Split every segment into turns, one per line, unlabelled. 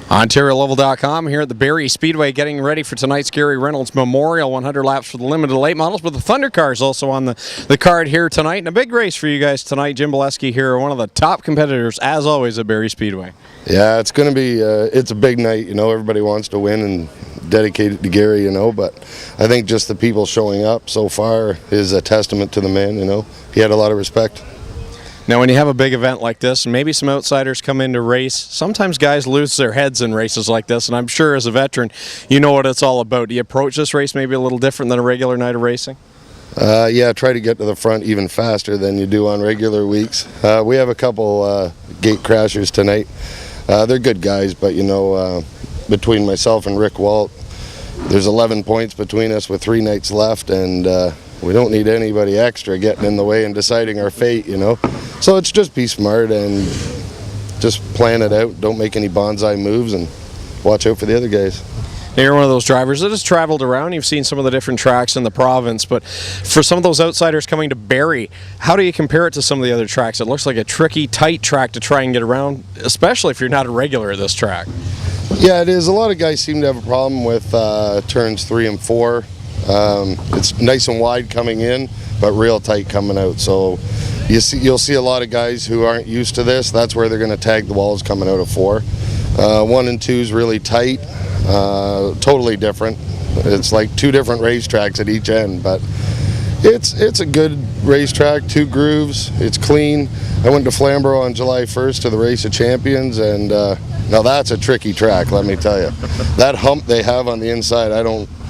OntarioLoval.com here at the Barrie Speedway, getting ready for tonight's Gary Reynolds Memorial 100 laps for the limited late models, but the Thunder Cars also on the card here tonight, and a big race for you guys tonight. Jim Belesky here, one of the top competitors as always at Barrie Speedway.
Yeah, it's going to be it's a big night. You know, everybody wants to win and dedicate it to Gary. You know, but I think just the people showing up so far is a testament to the man. You know, he had a lot of respect.
Now, when you have a big event like this, and maybe some outsiders come in to race, sometimes guys lose their heads in races like this, and I'm sure as a veteran, you know what it's all about. Do you approach this race maybe a little different than a regular night of racing?
Yeah, try to get to the front even faster than you do on regular weeks. We have a couple gate crashers tonight. They're good guys, but you know, between myself and Rick Walt, there's 11 points between us with 3 nights left, and we don't need anybody extra getting in the way and deciding our fate, you know. So it's just be smart and just plan it out. Don't make any bonsai moves and watch out for the other guys.
You're one of those drivers that has traveled around. You've seen some of the different tracks in the province, but for some of those outsiders coming to Barrie, how do you compare it to some of the other tracks? It looks like a tricky, tight track to try and get around, especially if you're not a regular at this track.
Yeah, it is. A lot of guys seem to have a problem with turns 3 and 4. It's nice and wide coming in, but real tight coming out. So you'll see a lot of guys who aren't used to this. That's where they're going to tag the walls coming out of 4. 1 and 2 is really tight, totally different. It's like 2 different racetracks at each end, but it's a good racetrack, 2 grooves. It's clean. I went to Flamborough on July 1st to the Race of Champions, and now that's a tricky track, let me tell you. That hump they have on the inside,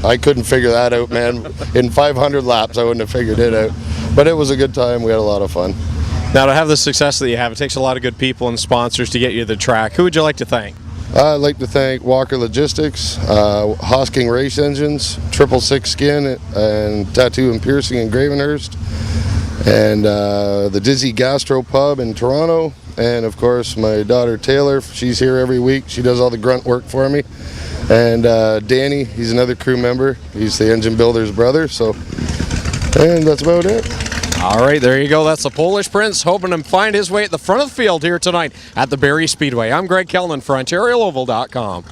I couldn't figure that out, man. In 500 laps, I wouldn't have figured it out. But it was a good time. We had a lot of fun.
Now, to have the success that you have, it takes a lot of good people and sponsors to get you to the track. Who would you like to thank?
I'd like to thank Walker Logistics, Hosking Race Engines, 666 Skin and Tattoo and Piercing in Gravenhurst, and the Dizzy Gastro Pub in Toronto, and of course my daughter Taylor. She's here every week. She does all the grunt work for me. And Danny, he's another crew member. He's the engine builder's brother. And that's about it.
All right, there you go. That's the Polish Prince, hoping to find his way at the front of the field here tonight at the Barrie Speedway. I'm Greg Kellman for OntarioLoval.com.